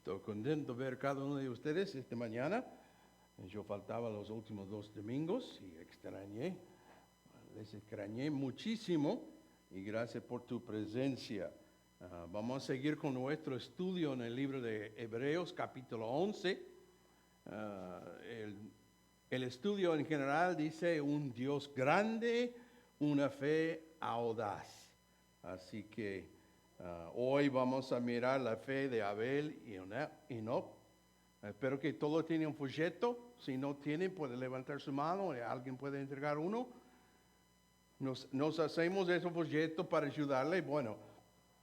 Estoy contento de ver cada uno de ustedes esta mañana. Yo faltaba los últimos 2 domingos y les extrañé muchísimo y gracias por tu presencia. Vamos a seguir con nuestro estudio en el libro de Hebreos, capítulo 11. El estudio en general dice un Dios grande, una fe audaz. Así que hoy vamos a mirar la fe de Abel y Enoc. Espero que todos tienen un folleto. Si no tienen, puede levantar su mano. Alguien puede entregar uno. Nos hacemos ese folleto para ayudarle. Bueno,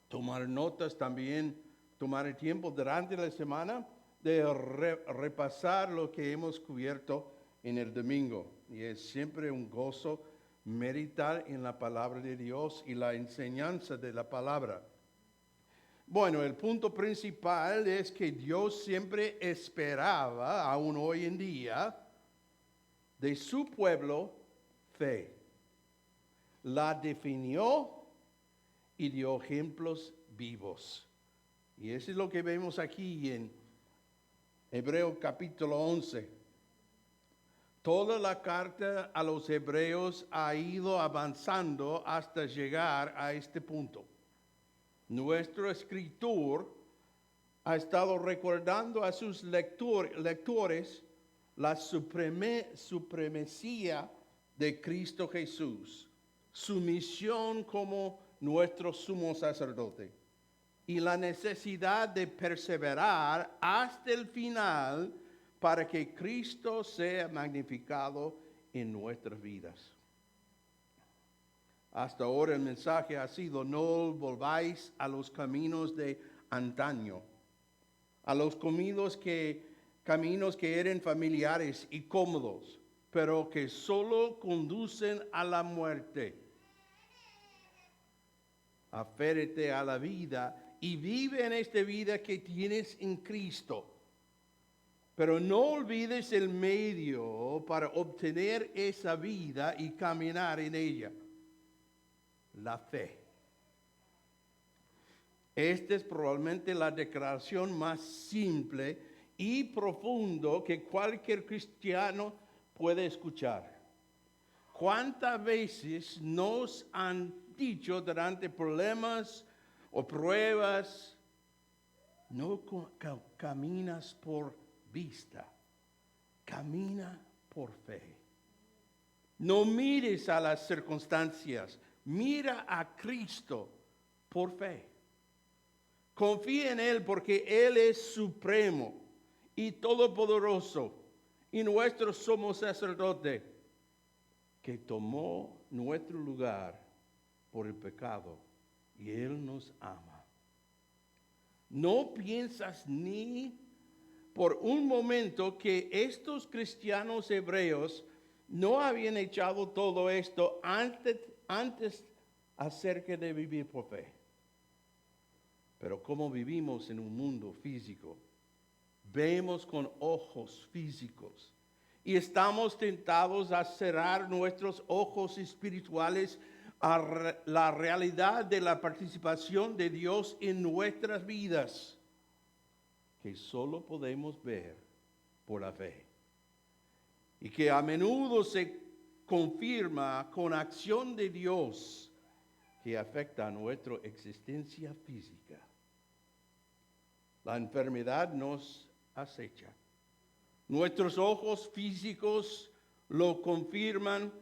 tomar notas también, tomar el tiempo durante la semana de repasar lo que hemos cubierto en el domingo. Y es siempre un gozo meditar en la palabra de Dios y la enseñanza de la palabra. Bueno, el punto principal es que Dios siempre esperaba, aún hoy en día, de su pueblo fe. La definió y dio ejemplos vivos. Y eso es lo que vemos aquí en Hebreos capítulo 11. Toda la carta a los hebreos ha ido avanzando hasta llegar a este punto. Nuestro escritor ha estado recordando a sus lectores la supremacía de Cristo Jesús, su misión como nuestro sumo sacerdote y la necesidad de perseverar hasta el final para que Cristo sea magnificado en nuestras vidas. Hasta ahora el mensaje ha sido: no volváis a los caminos de antaño, a los caminos que eran familiares y cómodos, pero que solo conducen a la muerte. Aférrate a la vida y vive en esta vida que tienes en Cristo. Pero no olvides el medio para obtener esa vida y caminar en ella. La fe. Esta es probablemente la declaración más simple y profundo que cualquier cristiano puede escuchar. ¿Cuántas veces nos han dicho durante problemas o pruebas: no caminas por vista, camina por fe? No mires a las circunstancias, mira a Cristo por fe. Confía en Él porque Él es supremo y todopoderoso y nuestro sumo sacerdote que tomó nuestro lugar por el pecado y Él nos ama. No piensas ni por un momento que estos cristianos hebreos no habían echado todo esto antes acerca de vivir por fe. Pero como vivimos en un mundo físico, vemos con ojos físicos y estamos tentados a cerrar nuestros ojos espirituales a la realidad de la participación de Dios en nuestras vidas, que solo podemos ver por la fe. Y que a menudo se confirma con acción de Dios que afecta a nuestra existencia física. La enfermedad nos acecha. Nuestros ojos físicos lo confirman,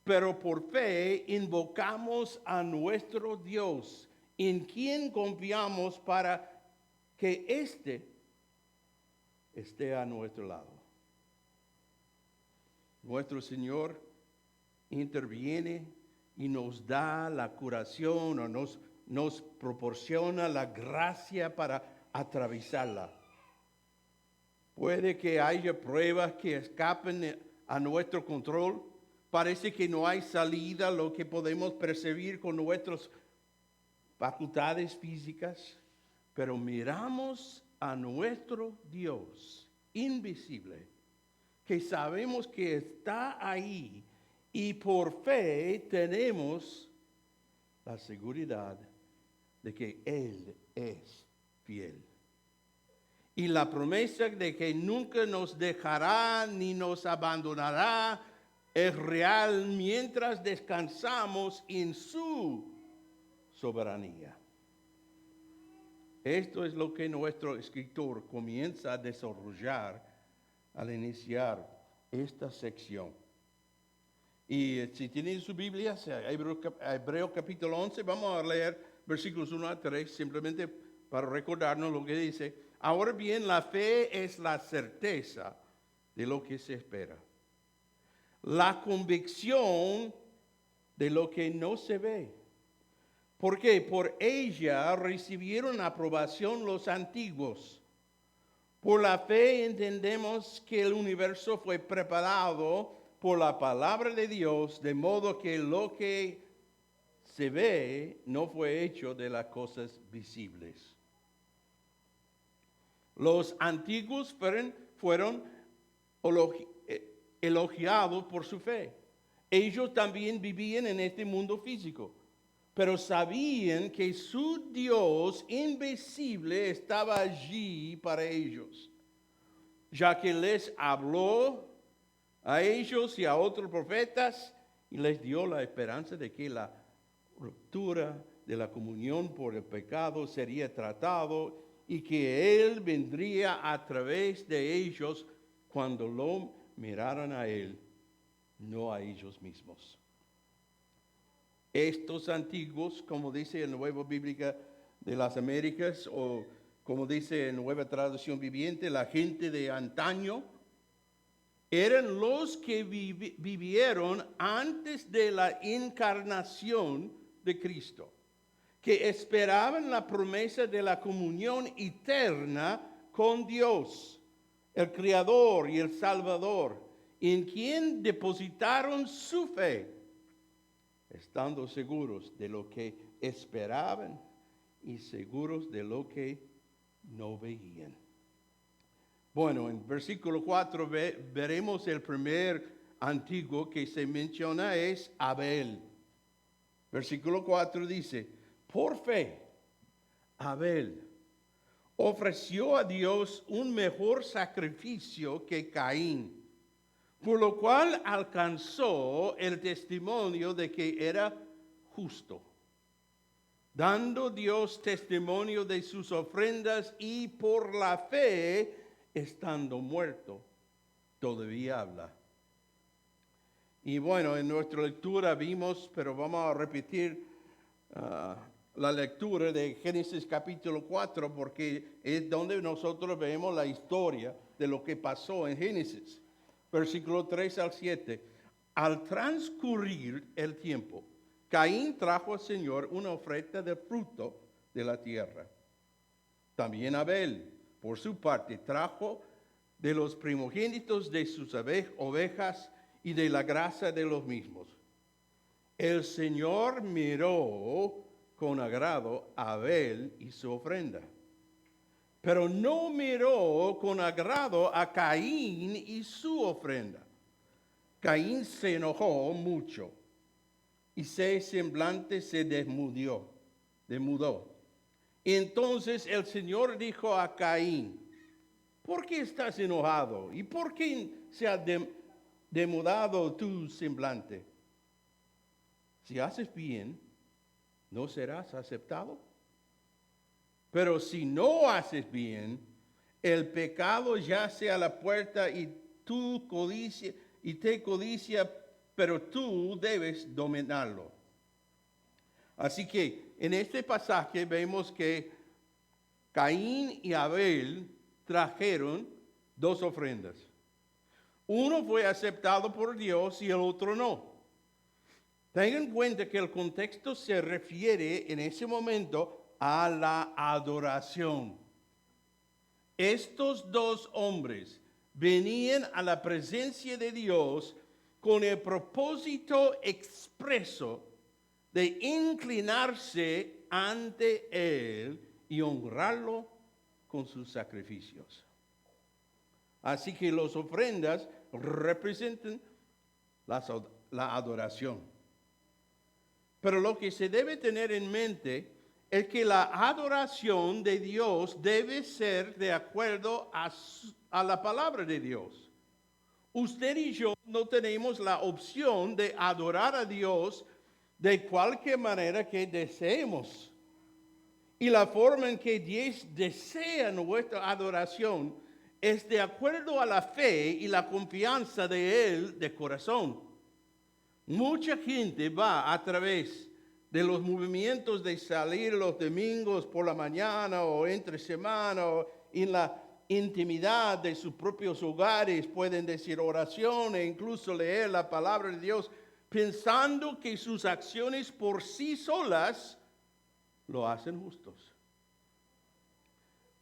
pero por fe invocamos a nuestro Dios, en quien confiamos para que éste esté a nuestro lado. Nuestro Señor interviene y nos da la curación o nos proporciona la gracia para atravesarla. Puede que haya pruebas que escapen a nuestro control. Parece que no hay salida, lo que podemos percibir con nuestras facultades físicas, pero miramos a nuestro Dios invisible, que sabemos que está ahí, y por fe tenemos la seguridad de que Él es fiel. Y la promesa de que nunca nos dejará ni nos abandonará es real mientras descansamos en su soberanía. Esto es lo que nuestro escritor comienza a desarrollar al iniciar esta sección. Y si tienen su Biblia, Hebreo capítulo 11, vamos a leer versículos 1 a 3, simplemente para recordarnos lo que dice. Ahora bien, la fe es la certeza de lo que se espera, la convicción de lo que no se ve. Porque por ella recibieron aprobación los antiguos. Por la fe entendemos que el universo fue preparado por la palabra de Dios, de modo que lo que se ve no fue hecho de las cosas visibles. Los antiguos fueron elogiados por su fe. Ellos también vivían en este mundo físico, pero sabían que su Dios invisible estaba allí para ellos, ya que les habló a ellos y a otros profetas y les dio la esperanza de que la ruptura de la comunión por el pecado sería tratado y que Él vendría a través de ellos cuando lo miraran a Él, no a ellos mismos. Estos antiguos, como dice en Nueva Bíblica de las Américas, o como dice en Nueva Traducción Viviente, la gente de antaño, eran los que vivieron antes de la encarnación de Cristo, que esperaban la promesa de la comunión eterna con Dios, el Creador y el Salvador, en quien depositaron su fe, estando seguros de lo que esperaban y seguros de lo que no veían. Bueno, en versículo 4 veremos el primer antiguo que se menciona es Abel. Versículo 4 dice, por fe, Abel ofreció a Dios un mejor sacrificio que Caín, por lo cual alcanzó el testimonio de que era justo, dando Dios testimonio de sus ofrendas y por la fe, estando muerto, todavía habla. Y bueno, en nuestra lectura vimos, pero vamos a repetir la lectura de Génesis capítulo 4, porque es donde nosotros vemos la historia de lo que pasó en Génesis. Versículo 3 al 7. Al transcurrir el tiempo, Caín trajo al Señor una oferta de fruto de la tierra. También Abel, por su parte, trajo de los primogénitos de sus ovejas y de la grasa de los mismos. El Señor miró con agrado a Abel y su ofrenda, pero no miró con agrado a Caín y su ofrenda. Caín se enojó mucho y su semblante se demudó. Entonces el Señor dijo a Caín, ¿por qué estás enojado? ¿Y por qué se ha demudado tu semblante? Si haces bien, ¿no serás aceptado? Pero si no haces bien, el pecado yace a la puerta y te codicia, pero tú debes dominarlo. Así que en este pasaje vemos que Caín y Abel trajeron dos ofrendas. Uno fue aceptado por Dios y el otro no. Tengan en cuenta que el contexto se refiere en ese momento a la adoración. Estos dos hombres venían a la presencia de Dios con el propósito expreso de inclinarse ante Él y honrarlo con sus sacrificios. Así que las ofrendas representan la adoración. Pero lo que se debe tener en mente es que la adoración de Dios debe ser de acuerdo a la palabra de Dios. Usted y yo no tenemos la opción de adorar a Dios de cualquier manera que deseemos. Y la forma en que Dios desea nuestra adoración es de acuerdo a la fe y la confianza de Él de corazón. Mucha gente va a través de los movimientos de salir los domingos por la mañana o entre semana o en la intimidad de sus propios hogares, pueden decir oración e incluso leer la palabra de Dios, pensando que sus acciones por sí solas lo hacen justos.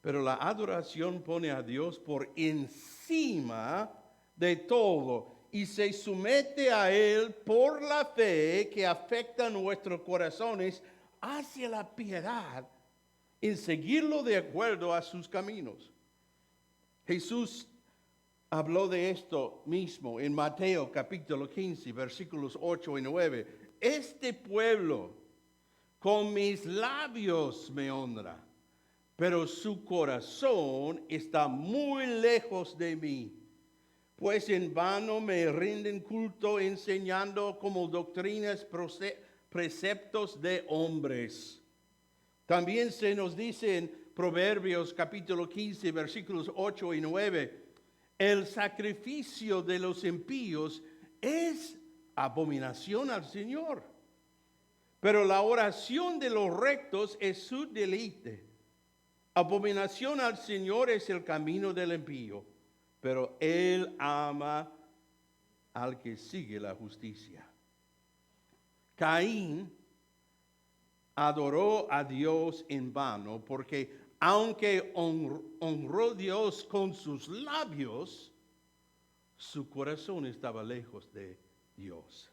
Pero la adoración pone a Dios por encima de todo y se somete a Él por la fe que afecta nuestros corazones hacia la piedad en seguirlo de acuerdo a sus caminos. Jesús habló de esto mismo en Mateo capítulo 15, versículos 8 y 9. Este pueblo con mis labios me honra, pero su corazón está muy lejos de mí. Pues en vano me rinden culto enseñando como doctrinas preceptos de hombres. También se nos dice en Proverbios capítulo 15, versículos 8 y 9, el sacrificio de los impíos es abominación al Señor, pero la oración de los rectos es su deleite. Abominación al Señor es el camino del impío, pero Él ama al que sigue la justicia. Caín adoró a Dios en vano porque aunque honró a Dios con sus labios, su corazón estaba lejos de Dios.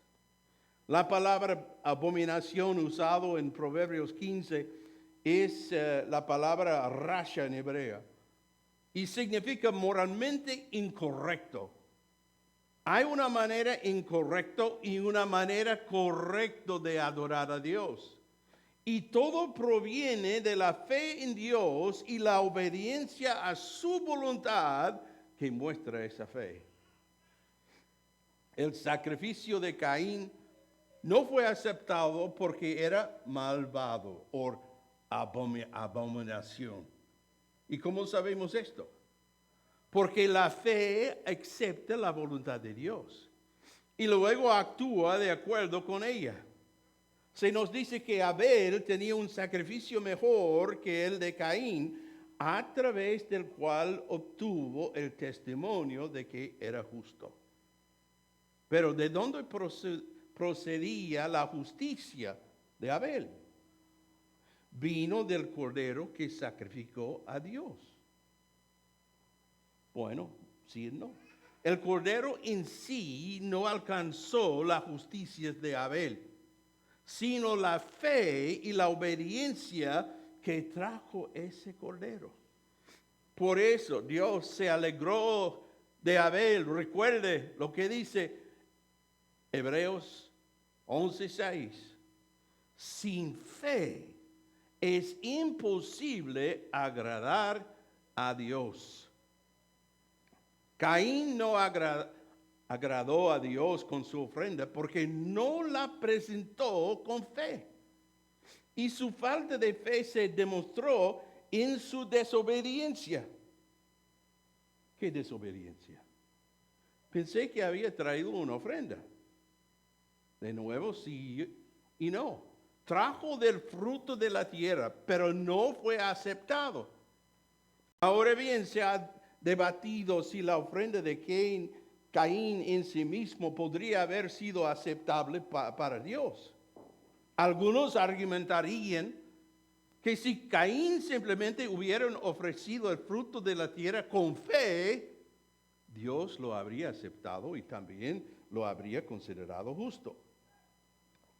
La palabra abominación usado en Proverbios 15 es la palabra rasha en hebrea y significa moralmente incorrecto. Hay una manera incorrecta y una manera correcta de adorar a Dios. Y todo proviene de la fe en Dios y la obediencia a su voluntad que muestra esa fe. El sacrificio de Caín no fue aceptado porque era malvado o abominación. ¿Y cómo sabemos esto? Porque la fe acepta la voluntad de Dios y luego actúa de acuerdo con ella. Se nos dice que Abel tenía un sacrificio mejor que el de Caín, a través del cual obtuvo el testimonio de que era justo. Pero ¿de dónde procedía la justicia de Abel? Vino del cordero que sacrificó a Dios. Bueno, sí y no. El cordero en sí no alcanzó la justicia de Abel, sino la fe y la obediencia que trajo ese cordero. Por eso Dios se alegró de Abel. Recuerde lo que dice Hebreos 11:6. Sin fe es imposible agradar a Dios. Caín no agradó a Dios con su ofrenda porque no la presentó con fe. Y su falta de fe se demostró en su desobediencia. ¿Qué desobediencia? Pensé que había traído una ofrenda. De nuevo, sí y no. Trajo del fruto de la tierra, pero no fue aceptado. Ahora bien, se ha debatido si la ofrenda de Caín en sí mismo podría haber sido aceptable para Dios. Algunos argumentarían que si Caín simplemente hubiera ofrecido el fruto de la tierra con fe, Dios lo habría aceptado y también lo habría considerado justo.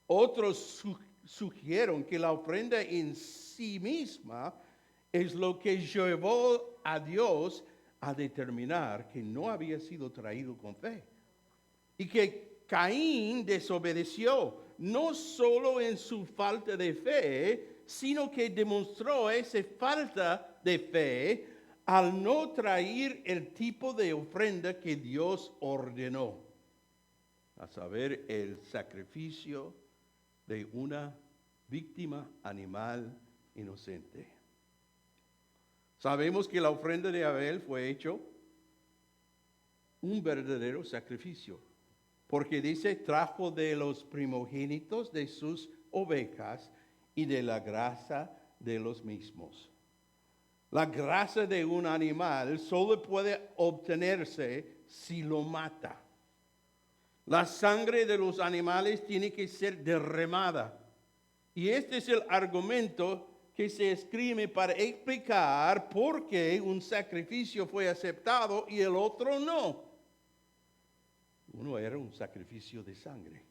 Otros sugieren que la ofrenda en sí misma es lo que llevó a Dios a determinar que no había sido traído con fe. Y que Caín desobedeció, no solo en su falta de fe, sino que demostró esa falta de fe al no traer el tipo de ofrenda que Dios ordenó, a saber, el sacrificio de una víctima animal inocente. Sabemos que la ofrenda de Abel fue hecho un verdadero sacrificio, porque dice, trajo de los primogénitos de sus ovejas y de la grasa de los mismos. La grasa de un animal solo puede obtenerse si lo mata. La sangre de los animales tiene que ser derramada. Y este es el argumento que se escribe para explicar por qué un sacrificio fue aceptado y el otro no. Uno era un sacrificio de sangre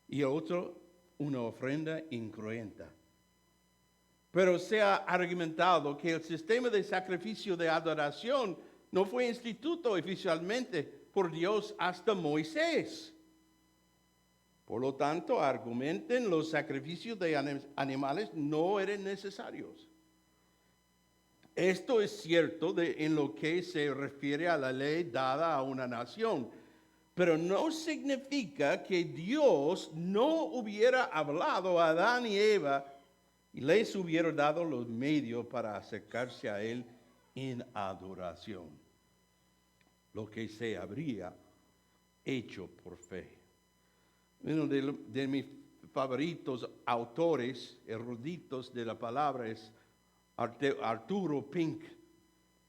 y el otro una ofrenda incruenta. Pero se ha argumentado que el sistema de sacrificio de adoración no fue instituido oficialmente por Dios hasta Moisés. Por lo tanto, argumentan los sacrificios de animales no eran necesarios. Esto es cierto en lo que se refiere a la ley dada a una nación, pero no significa que Dios no hubiera hablado a Adán y Eva y les hubiera dado los medios para acercarse a Él en adoración, lo que se habría hecho por fe. Uno de mis favoritos autores eruditos de la palabra es Arturo Pink.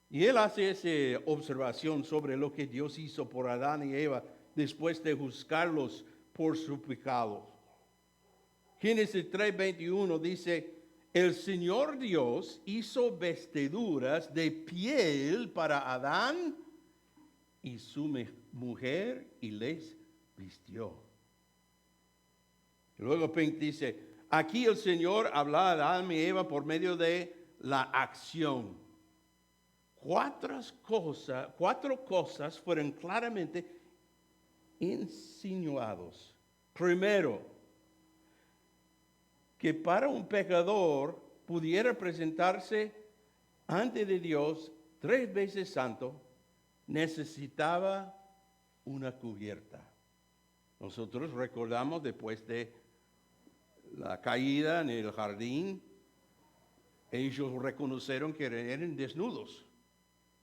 Y él hace esa observación sobre lo que Dios hizo por Adán y Eva después de juzgarlos por su pecado. Génesis 3:21 dice, el Señor Dios hizo vestiduras de piel para Adán y su mujer y les vistió. Y luego Pink dice, aquí el Señor habla a Adán y Eva por medio de la acción. Cuatro cosas fueron claramente insinuados. Primero, que para un pecador pudiera presentarse ante de Dios 3 veces santo, necesitaba una cubierta. Nosotros recordamos después de la caída en el jardín, ellos reconocieron que eran desnudos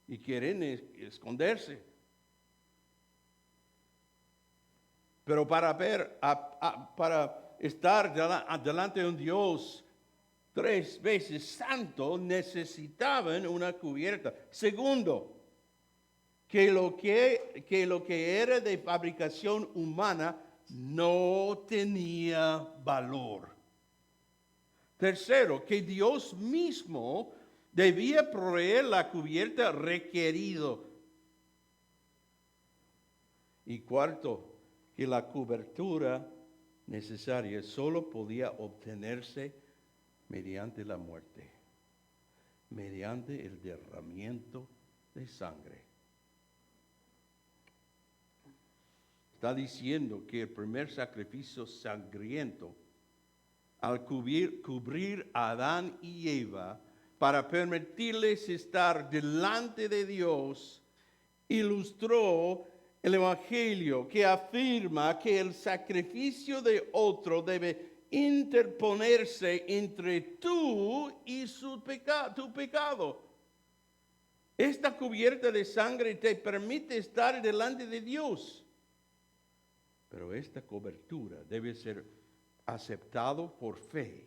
y quieren esconderse. Pero para estar delante de un Dios 3 veces santo, necesitaban una cubierta. Segundo, que lo que era de fabricación humana no tenía valor. Tercero, que Dios mismo debía proveer la cubierta requerido. Y cuarto, que la cobertura necesaria solo podía obtenerse mediante la muerte, mediante el derramamiento de sangre. Está diciendo que el primer sacrificio sangriento, al cubrir a Adán y Eva para permitirles estar delante de Dios, ilustró el Evangelio que afirma que el sacrificio de otro debe interponerse entre tú y tu pecado. Esta cubierta de sangre te permite estar delante de Dios, pero esta cobertura debe ser aceptado por fe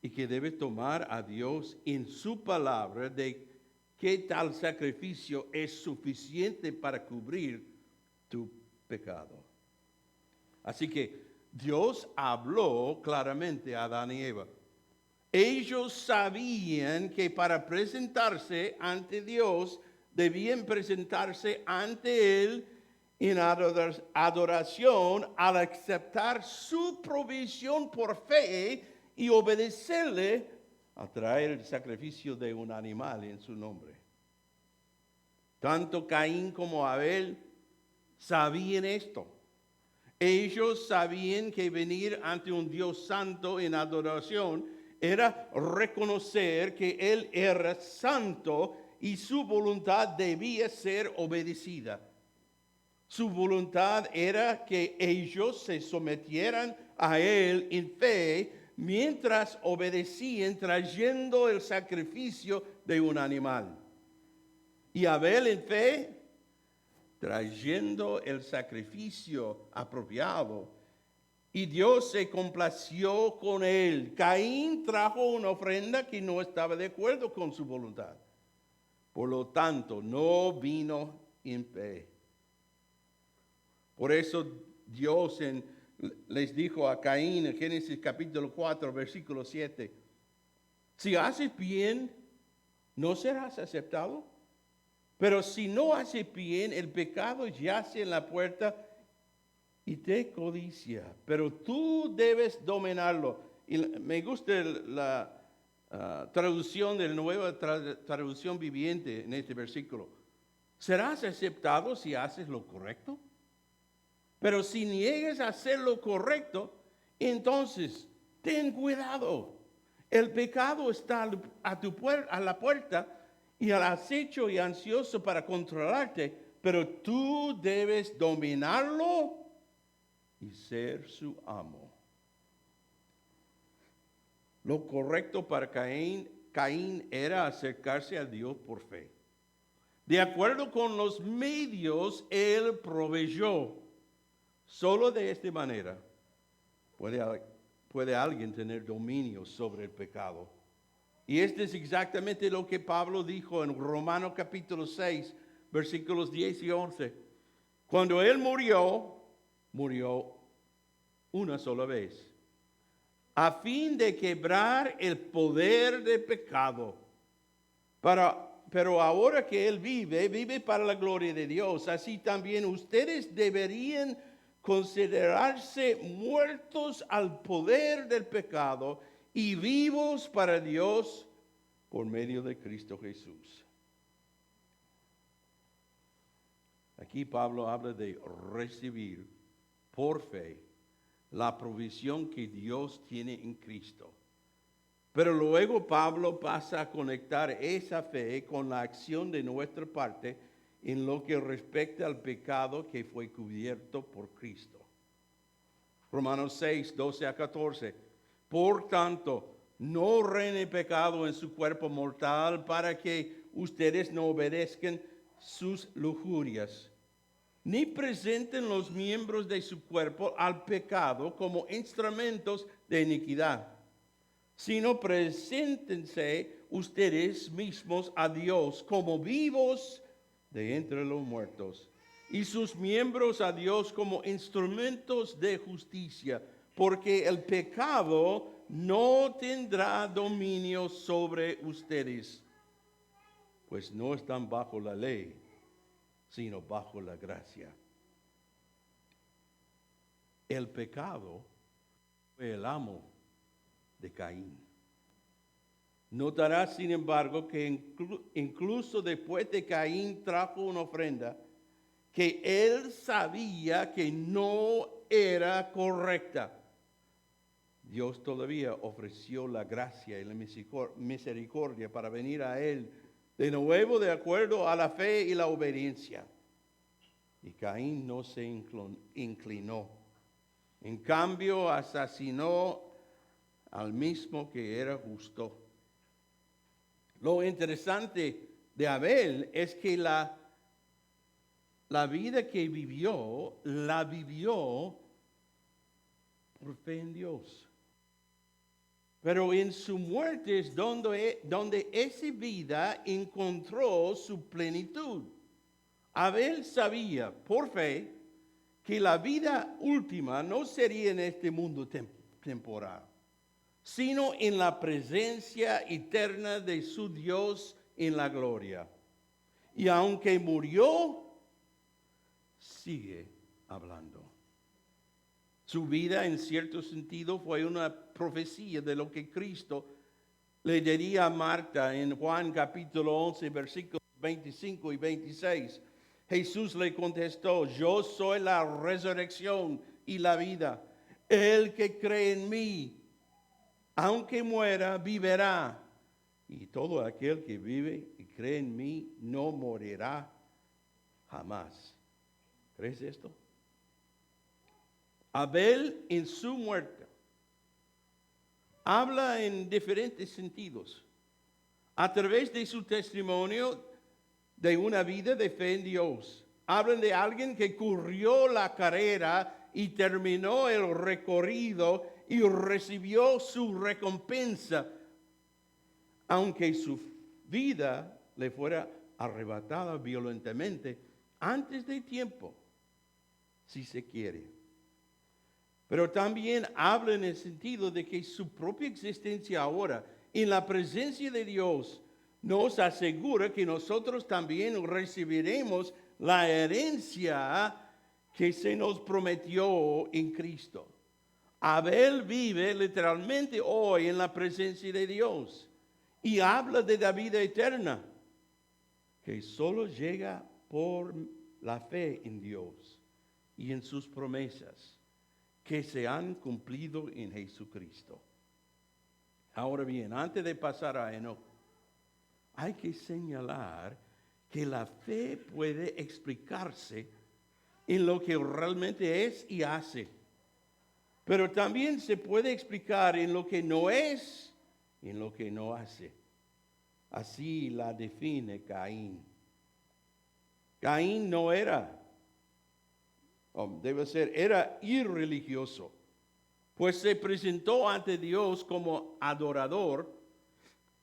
y que debe tomar a Dios en su palabra de que tal sacrificio es suficiente para cubrir tu pecado. Así que Dios habló claramente a Adán y Eva. Ellos sabían que para presentarse ante Dios debían presentarse ante Él en adoración al aceptar su provisión por fe y obedecerle a traer el sacrificio de un animal en su nombre. Tanto Caín como Abel sabían esto. Ellos sabían que venir ante un Dios santo en adoración era reconocer que Él era santo y su voluntad debía ser obedecida. Su voluntad era que ellos se sometieran a Él en fe mientras obedecían trayendo el sacrificio de un animal. Y Abel en fe, trayendo el sacrificio apropiado. Y Dios se complació con él. Caín trajo una ofrenda que no estaba de acuerdo con su voluntad. Por lo tanto, no vino en fe. Por eso Dios les dijo a Caín en Génesis capítulo 4, versículo 7, si haces bien, no serás aceptado. Pero si no haces bien, el pecado yace en la puerta y te codicia. Pero tú debes dominarlo. Y me gusta la traducción de la nueva traducción viviente en este versículo. ¿Serás aceptado si haces lo correcto? Pero si niegas a hacer lo correcto, entonces ten cuidado. El pecado está a la puerta y al acecho y ansioso para controlarte, pero tú debes dominarlo y ser su amo. Lo correcto para Caín era acercarse a Dios por fe. De acuerdo con los medios, él proveyó. Solo de esta manera puede alguien tener dominio sobre el pecado. Y esto es exactamente lo que Pablo dijo en Romanos capítulo 6, versículos 10 y 11. Cuando él murió una sola vez, a fin de quebrar el poder del pecado. Pero ahora que él vive para la gloria de Dios. Así también ustedes deberían considerarse muertos al poder del pecado y vivos para Dios por medio de Cristo Jesús. Aquí Pablo habla de recibir por fe la provisión que Dios tiene en Cristo. Pero luego Pablo pasa a conectar esa fe con la acción de nuestra parte en lo que respecta al pecado que fue cubierto por Cristo. Romanos 6, 12 a 14. Por tanto, no reine pecado en su cuerpo mortal para que ustedes no obedezcan sus lujurias, ni presenten los miembros de su cuerpo al pecado como instrumentos de iniquidad, sino preséntense ustedes mismos a Dios como vivos de entre los muertos, y sus miembros a Dios como instrumentos de justicia, porque el pecado no tendrá dominio sobre ustedes, pues no están bajo la ley, sino bajo la gracia. El pecado fue el amo de Caín. Notarás, sin embargo, que incluso después de Caín trajo una ofrenda que él sabía que no era correcta, Dios todavía ofreció la gracia y la misericordia para venir a él de nuevo de acuerdo a la fe y la obediencia. Y Caín no se inclinó. En cambio, asesinó al mismo que era justo. Lo interesante de Abel es que la vida que vivió, la vivió por fe en Dios. Pero en su muerte es donde esa vida encontró su plenitud. Abel sabía por fe que la vida última no sería en este mundo temporal, sino en la presencia eterna de su Dios en la gloria. Y aunque murió, sigue hablando. Su vida, en cierto sentido, fue una profecía de lo que Cristo le diría a Marta en Juan capítulo 11, versículos 25 y 26. Jesús le contestó, yo soy la resurrección y la vida. El que cree en mí, aunque muera, vivirá. Y todo aquel que vive y cree en mí no morirá jamás. ¿Crees esto? Abel en su muerte habla en diferentes sentidos. A través de su testimonio de una vida de fe en Dios. Hablan de alguien que corrió la carrera y terminó el recorrido y recibió su recompensa, aunque su vida le fuera arrebatada violentamente antes de tiempo, si se quiere. Pero también habla en el sentido de que su propia existencia ahora, en la presencia de Dios, nos asegura que nosotros también recibiremos la herencia que se nos prometió en Cristo. Abel vive literalmente hoy en la presencia de Dios y habla de la vida eterna, que solo llega por la fe en Dios y en sus promesas que se han cumplido en Jesucristo. Ahora bien, antes de pasar a Enoc, hay que señalar que la fe puede explicarse en lo que realmente es y hace, pero también se puede explicar en lo que no es y en lo que no hace. Así la define Caín. Caín no era, era irreligioso, pues se presentó ante Dios como adorador,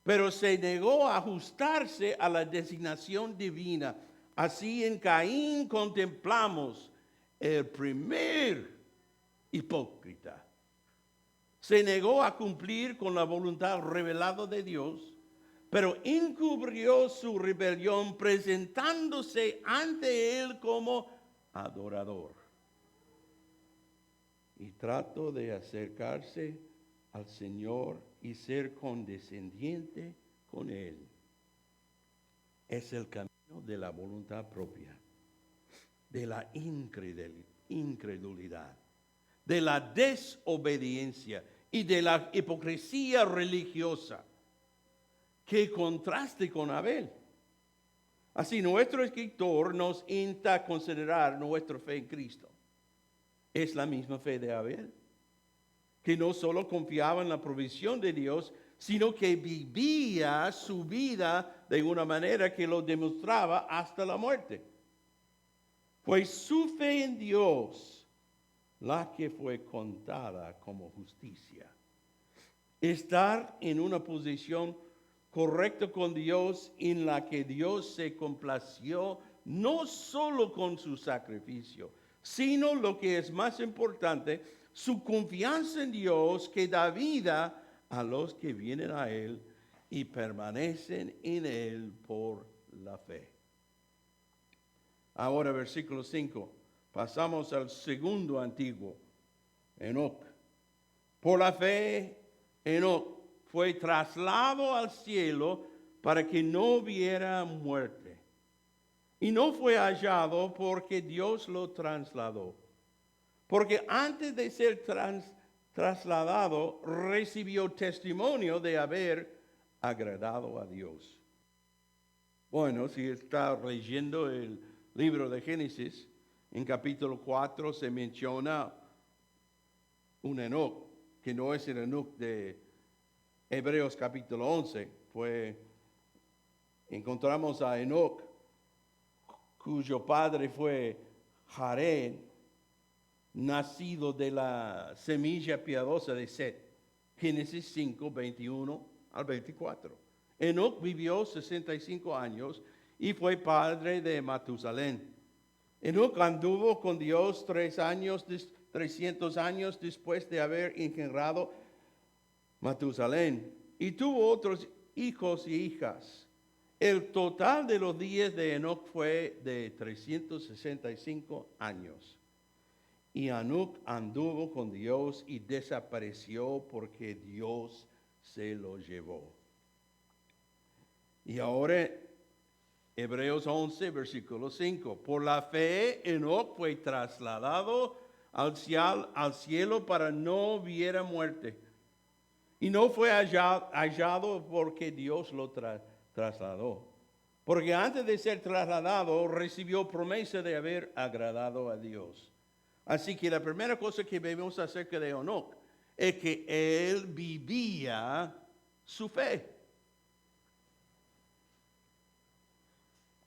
pero se negó a ajustarse a la designación divina. Así en Caín contemplamos el primer hipócrita. Se negó a cumplir con la voluntad revelada de Dios, pero encubrió su rebelión presentándose ante él como adorador. Y trató de acercarse al Señor y ser condescendiente con Él. Es el camino de la voluntad propia, de la incredulidad, de la desobediencia y de la hipocresía religiosa, que contraste con Abel. Así, nuestro escritor nos insta a considerar nuestra fe en Cristo. Es la misma fe de Abel, que no solo confiaba en la provisión de Dios, sino que vivía su vida de una manera que lo demostraba hasta la muerte. Fue su fe en Dios la que fue contada como justicia. Estar en una posición correcta con Dios en la que Dios se complació no solo con su sacrificio, sino lo que es más importante, su confianza en Dios que da vida a los que vienen a Él y permanecen en Él por la fe. Ahora, versículo 5, pasamos al segundo antiguo, Enoc. Por la fe, Enoc fue trasladado al cielo para que no viera muerte. Y no fue hallado porque Dios lo trasladó. Porque antes de ser trasladado, recibió testimonio de haber agradado a Dios. Bueno, si está leyendo el libro de Génesis, en capítulo 4 se menciona un Enoc, que no es el Enoc de Hebreos capítulo 11. Encontramos a Enoc, cuyo padre fue Jared, nacido de la semilla piadosa de Set. Génesis 5, 21 al 24. Enoc vivió 65 años y fue padre de Matusalén. Enoc anduvo con Dios 300 años después de haber engendrado Matusalén, y tuvo otros hijos y hijas. El total de los días de Enoc fue de 365 años. Y Enoc anduvo con Dios y desapareció porque Dios se lo llevó. Y ahora, Hebreos 11, versículo 5. Por la fe, Enoc fue trasladado al cielo para no viera muerte. Y no fue hallado porque Dios lo trasladó. Porque antes de ser trasladado, recibió promesa de haber agradado a Dios. Así que la primera cosa que vemos acerca de Enoc es que él vivía su fe.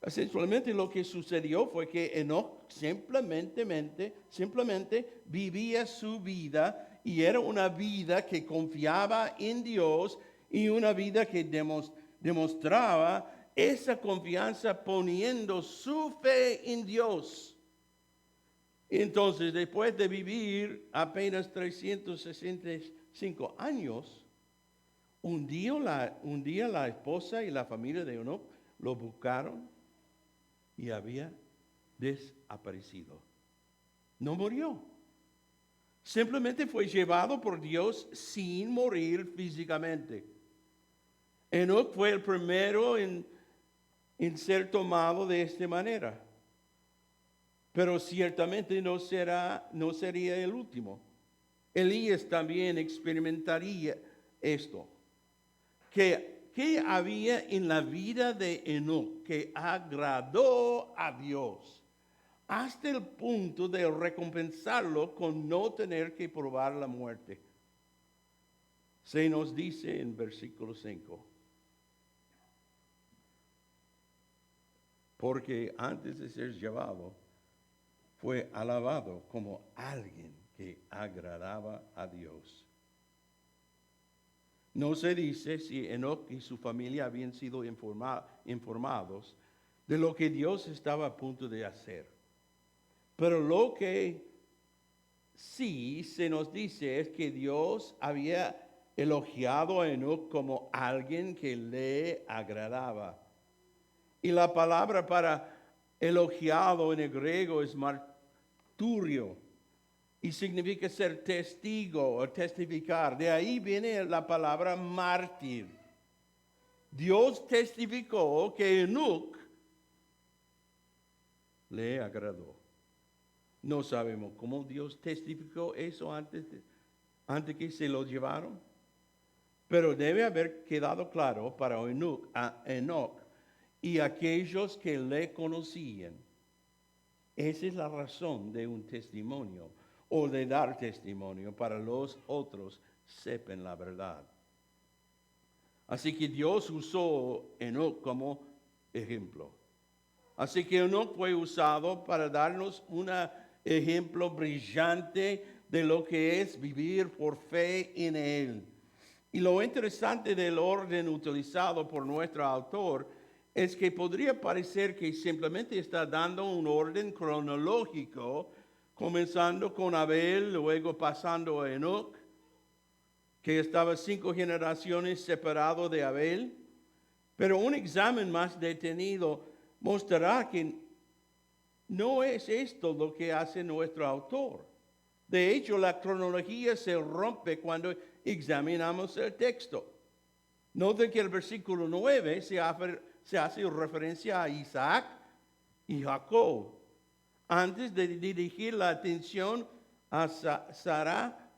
Esencialmente lo que sucedió fue que Enoc simplemente vivía su vida y era una vida que confiaba en Dios y una vida que demostraba esa confianza poniendo su fe en Dios. Entonces, después de vivir apenas 365 años, un día la esposa y la familia de Enoc lo buscaron y había desaparecido. No murió. Simplemente fue llevado por Dios sin morir físicamente. Enoc fue el primero en ser tomado de esta manera. Pero ciertamente no sería el último. Elías también experimentaría esto. ¿Qué había en la vida de Enoc que agradó a Dios hasta el punto de recompensarlo con no tener que probar la muerte? Se nos dice en versículo 5. Porque antes de ser llevado, fue alabado como alguien que agradaba a Dios. No se dice si Enoc y su familia habían sido informados de lo que Dios estaba a punto de hacer. Pero lo que sí se nos dice es que Dios había elogiado a Enoc como alguien que le agradaba. Y la palabra para elogiado en el griego es marturio y significa ser testigo o testificar. De ahí viene la palabra mártir. Dios testificó que Enoc le agradó. No sabemos cómo Dios testificó eso antes que se lo llevaron, pero debe haber quedado claro para Enoc y aquellos que le conocían. Esa es la razón de un testimonio o de dar testimonio para los otros sepan la verdad. Así que Dios usó Enoc como ejemplo. Así que Enoc fue usado para darnos un ejemplo brillante de lo que es vivir por fe en Él. Y lo interesante del orden utilizado por nuestro autor es que podría parecer que simplemente está dando un orden cronológico, comenzando con Abel, luego pasando a Enoc, que estaba 5 generaciones separado de Abel. Pero un examen más detenido mostrará que no es esto lo que hace nuestro autor. De hecho, la cronología se rompe cuando examinamos el texto. Noten que el versículo 9 se hace referencia a Isaac y Jacob, antes de dirigir la atención a Sara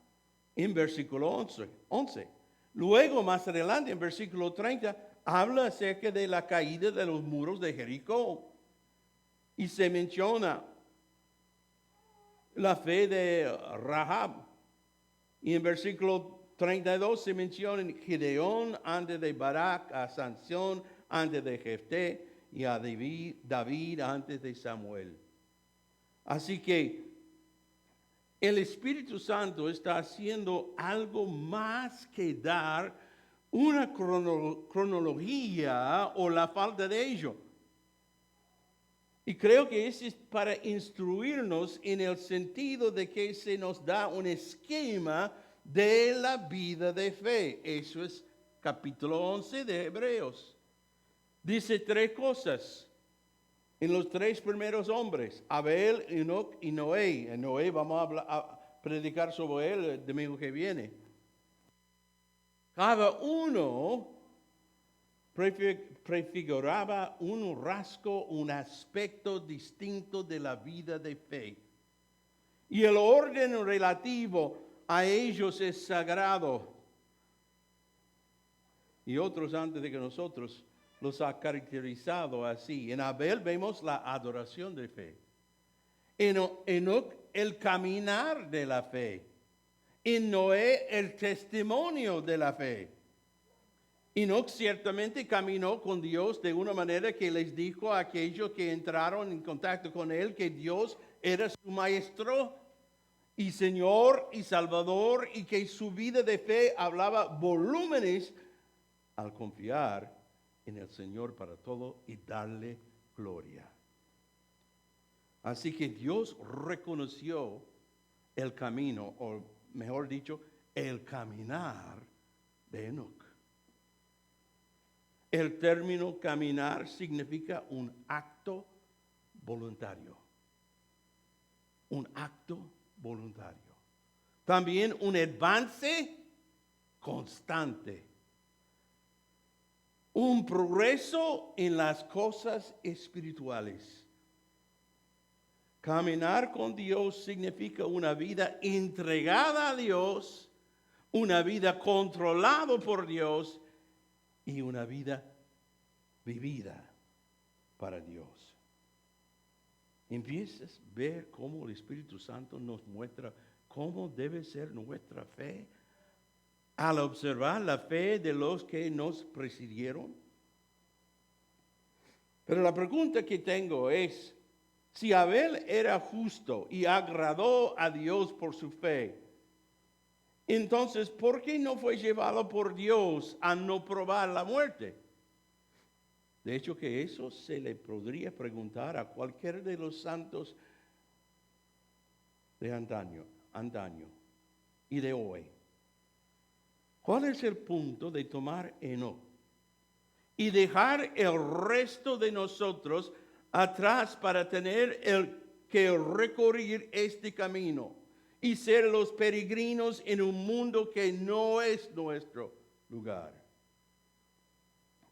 en versículo 11. Luego, más adelante, en versículo 30, habla acerca de la caída de los muros de Jericó. Y se menciona la fe de Rahab. Y en versículo 32 se menciona Gedeón antes de Barak, a Sansón antes de Jefté y a David antes de Samuel. Así que el Espíritu Santo está haciendo algo más que dar una cronología o la falta de ello. Y creo que eso es para instruirnos en el sentido de que se nos da un esquema de la vida de fe. Eso es capítulo 11 de Hebreos. Dice 3 cosas en los 3 primeros hombres, Abel, Enoc y Noé. En Noé vamos a predicar sobre él el domingo que viene. Cada uno prefiguraba un rasgo, un aspecto distinto de la vida de fe. y el orden relativo a ellos es sagrado. Y otros antes de que nosotros los ha caracterizado así. En Abel vemos la adoración de fe. En Enoc, el caminar de la fe. En Noé, el testimonio de la fe. Enoc ciertamente caminó con Dios de una manera que les dijo a aquellos que entraron en contacto con él que Dios era su maestro y Señor y Salvador, y que su vida de fe hablaba volúmenes al confiar en el Señor para todo y darle gloria. Así que Dios reconoció el camino, o mejor dicho, el caminar de Enoc. El término caminar significa un acto voluntario. Un acto voluntario. También un avance constante. Un progreso en las cosas espirituales. Caminar con Dios significa una vida entregada a Dios, una vida controlada por Dios y una vida vivida para Dios. Empiezas a ver cómo el Espíritu Santo nos muestra cómo debe ser nuestra fe al observar la fe de los que nos precedieron. Pero la pregunta que tengo es, si Abel era justo y agradó a Dios por su fe, entonces, ¿por qué no fue llevado por Dios a no probar la muerte? De hecho, que eso se le podría preguntar a cualquiera de los santos de antaño y de hoy. ¿Cuál es el punto de tomar Enoc y dejar el resto de nosotros atrás para tener que recorrer este camino y ser los peregrinos en un mundo que no es nuestro lugar?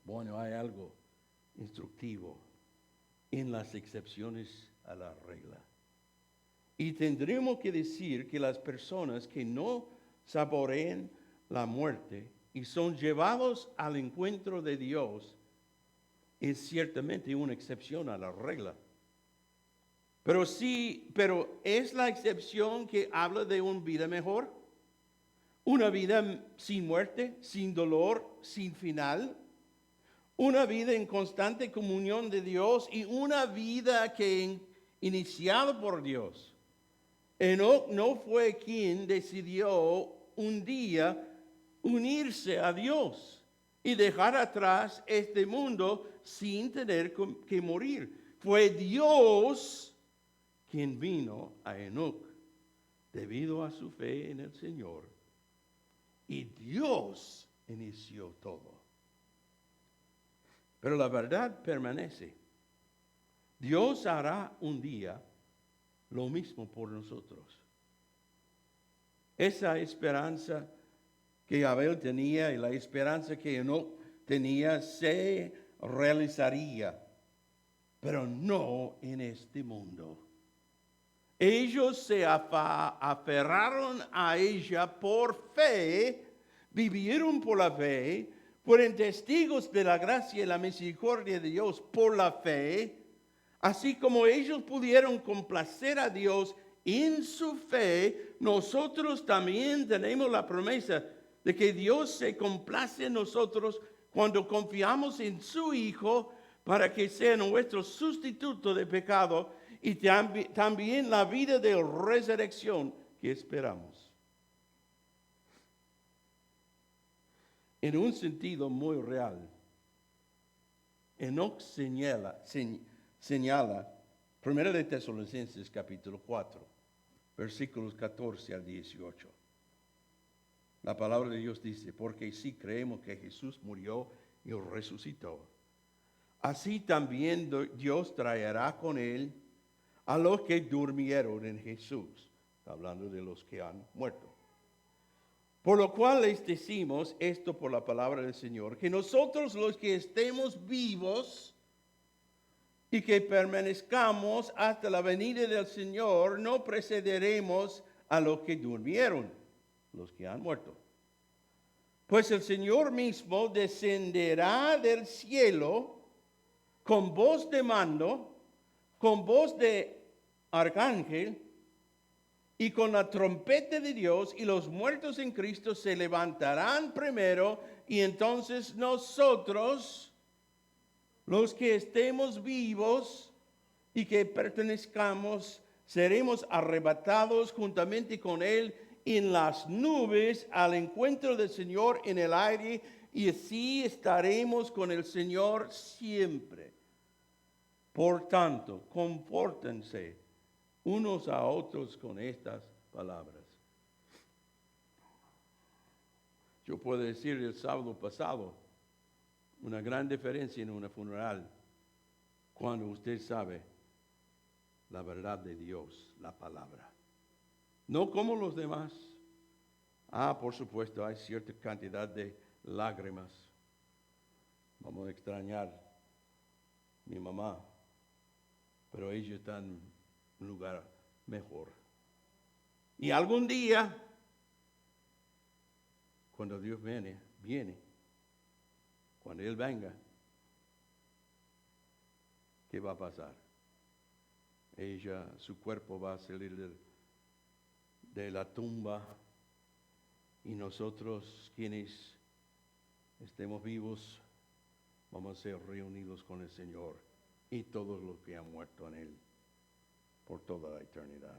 Bueno, hay algo instructivo en las excepciones a la regla. Y tendremos que decir que las personas que no saborean la muerte y son llevados al encuentro de Dios es ciertamente una excepción a la regla. Pero es la excepción que habla de una vida mejor, una vida sin muerte, sin dolor, sin final, una vida en constante comunión de Dios y una vida iniciada por Dios. Enoc no fue quien decidió un día unirse a Dios y dejar atrás este mundo sin tener que morir. Fue Dios quien vino a Enoc debido a su fe en el Señor. Y Dios inició todo. Pero la verdad permanece. Dios hará un día lo mismo por nosotros. Esa esperanza que Abel tenía y la esperanza que Enoc tenía se realizaría, pero no en este mundo. Ellos se aferraron a ella por fe, vivieron por la fe, fueron testigos de la gracia y la misericordia de Dios por la fe, así como ellos pudieron complacer a Dios en su fe. Nosotros también tenemos la promesa de que Dios se complace en nosotros cuando confiamos en su Hijo para que sea nuestro sustituto de pecado y también la vida de resurrección que esperamos. En un sentido muy real, Enoc señala 1 de Tesalonicenses capítulo 4, versículos 14 al 18. La palabra de Dios dice, porque si creemos que Jesús murió y resucitó, así también Dios traerá con él a los que durmieron en Jesús, hablando de los que han muerto. Por lo cual les decimos esto por la palabra del Señor, que nosotros los que estemos vivos y que permanezcamos hasta la venida del Señor, no precederemos a los que durmieron, los que han muerto. Pues el Señor mismo descenderá del cielo con voz de mando, con voz de arcángel y con la trompeta de Dios, y los muertos en Cristo se levantarán primero, y entonces nosotros, los que estemos vivos y que pertenezcamos, seremos arrebatados juntamente con Él en las nubes al encuentro del Señor en el aire, y así estaremos con el Señor siempre. Por tanto, compórtense unos a otros con estas palabras. Yo puedo decir el sábado pasado, una gran diferencia en una funeral, cuando usted sabe la verdad de Dios, la palabra. No como los demás. Por supuesto, hay cierta cantidad de lágrimas. Vamos a extrañar a mi mamá, pero ella está en un lugar mejor. Y algún día, cuando Dios viene, cuando Él venga, ¿qué va a pasar? Su cuerpo va a salir de la tumba, y nosotros, quienes estemos vivos, vamos a ser reunidos con el Señor y todos los que han muerto en Él por toda la eternidad.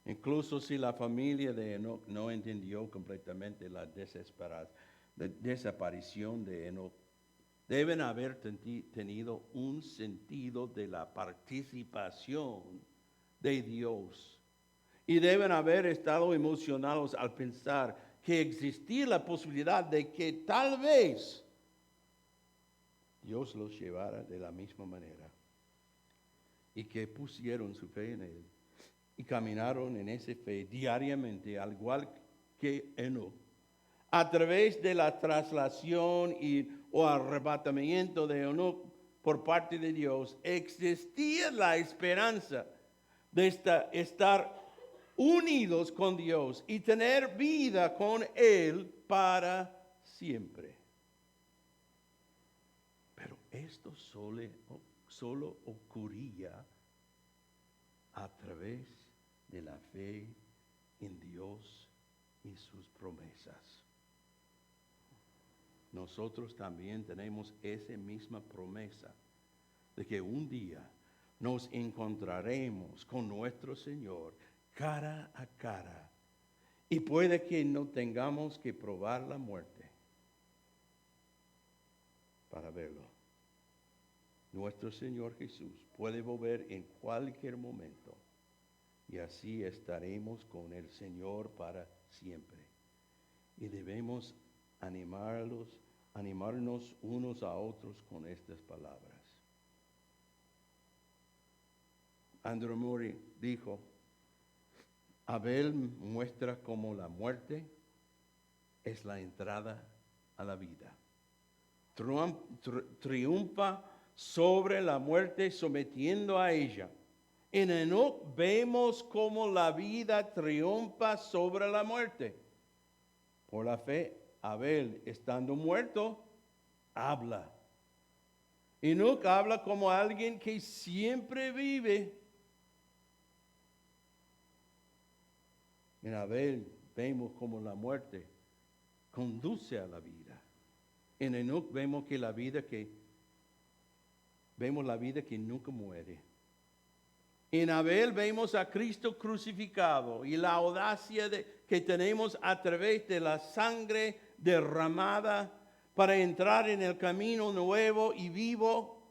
Incluso si la familia de Enoch no entendió completamente la desaparición de Enoch, deben haber tenido un sentido de la participación de Dios. Y deben haber estado emocionados al pensar que existía la posibilidad de que tal vez Dios los llevara de la misma manera. Y que pusieron su fe en Él. Y caminaron en esa fe diariamente, al igual que Enoch. A través de la traslación o arrebatamiento de Enoch por parte de Dios, existía la esperanza de estar unidos con Dios y tener vida con Él para siempre. Pero esto solo ocurría a través de la fe en Dios y sus promesas. Nosotros también tenemos esa misma promesa de que un día nos encontraremos con nuestro Señor cara a cara, y puede que no tengamos que probar la muerte para verlo. Nuestro Señor Jesús puede volver en cualquier momento, y así estaremos con el Señor para siempre. Y debemos animarnos unos a otros con estas palabras. Andrew Murray dijo: Abel muestra cómo la muerte es la entrada a la vida. Triunfa sobre la muerte sometiendo a ella. En Enoch vemos cómo la vida triunfa sobre la muerte. Por la fe, Abel, estando muerto, habla. Enoch habla como alguien que siempre vive. En Abel vemos cómo la muerte conduce a la vida. En Enoch vemos la vida que nunca muere. En Abel vemos a Cristo crucificado y la audacia que tenemos a través de la sangre derramada para entrar en el camino nuevo y vivo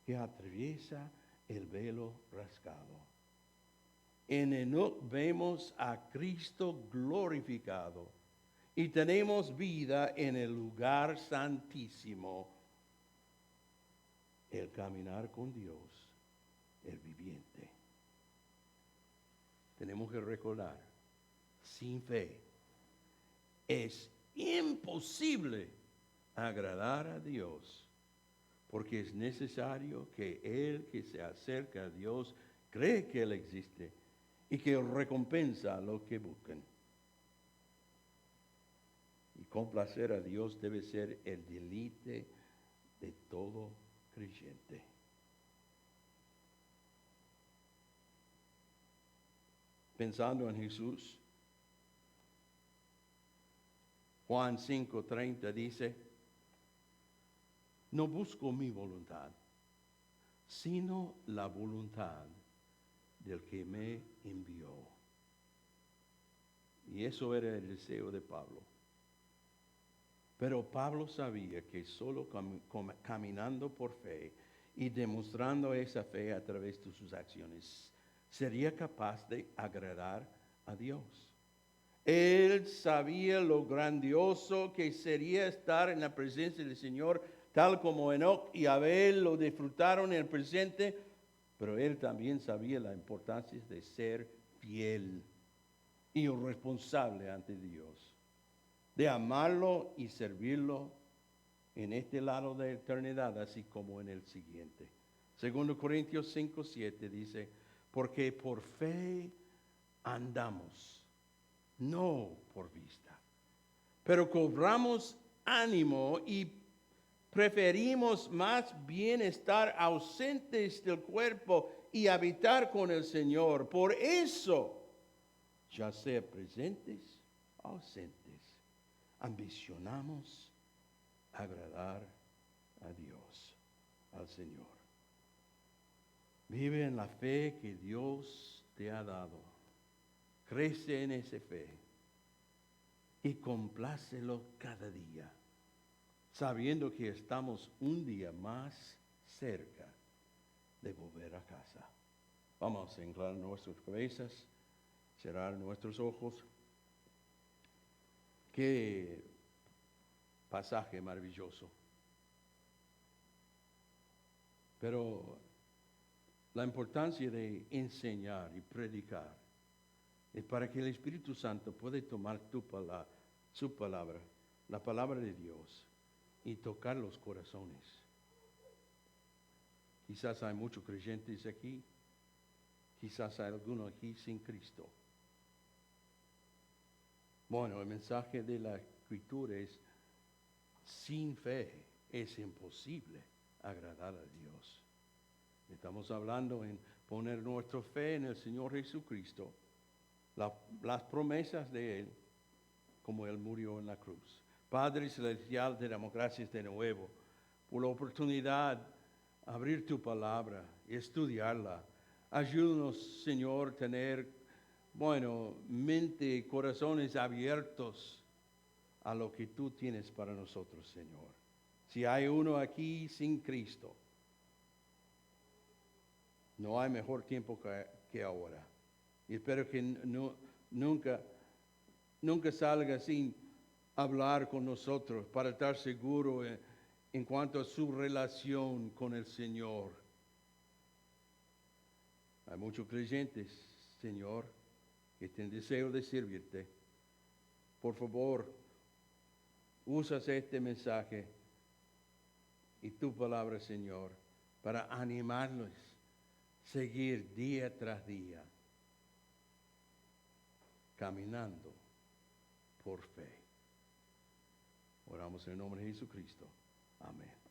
que atraviesa el velo rasgado. En Enoch vemos a Cristo glorificado y tenemos vida en el lugar santísimo, el caminar con Dios, el viviente. Tenemos que recordar, sin fe es imposible agradar a Dios, porque es necesario que el que se acerca a Dios cree que Él existe y que recompensa a los que buscan. Y complacer a Dios debe ser el deleite de todo creyente. Pensando en Jesús, Juan 5:30 dice, no busco mi voluntad, sino la voluntad del que me envió. Y eso era el deseo de Pablo. Pero Pablo sabía que solo caminando por fe y demostrando esa fe a través de sus acciones, sería capaz de agradar a Dios. Él sabía lo grandioso que sería estar en la presencia del Señor, tal como Enoc y Abel lo disfrutaron en el presente, pero él también sabía la importancia de ser fiel y responsable ante Dios, de amarlo y servirlo en este lado de la eternidad, así como en el siguiente. 2 Corintios 5:7 dice, porque por fe andamos, no por vista, pero cobramos ánimo y preferimos más bien estar ausentes del cuerpo y habitar con el Señor. Por eso, ya sea presentes o ausentes, ambicionamos agradar a Dios, al Señor. Vive en la fe que Dios te ha dado. Crece en esa fe y complácelo cada día, sabiendo que estamos un día más cerca de volver a casa. Vamos a inclinar nuestras cabezas, cerrar nuestros ojos. Qué pasaje maravilloso. Pero la importancia de enseñar y predicar es para que el Espíritu Santo pueda tomar su palabra, la palabra de Dios, y tocar los corazones. Quizás hay muchos creyentes aquí, quizás hay algunos aquí sin Cristo. Bueno, el mensaje de la Escritura es, sin fe es imposible agradar a Dios. Estamos hablando en poner nuestra fe en el Señor Jesucristo, las promesas de Él, como Él murió en la cruz. Padre Celestial, te damos gracias de nuevo por la oportunidad de abrir tu palabra y estudiarla. Ayúdanos, Señor, a tener, mente y corazones abiertos a lo que tú tienes para nosotros, Señor. Si hay uno aquí sin Cristo, no hay mejor tiempo que ahora. Y espero que nunca salga sin hablar con nosotros para estar seguro en cuanto a su relación con el Señor. Hay muchos creyentes, Señor, que tienen deseo de servirte. Por favor, usas este mensaje y tu palabra, Señor, para animarlos a seguir día tras día, caminando por fe. Oramos en el nombre de Jesucristo. Amén.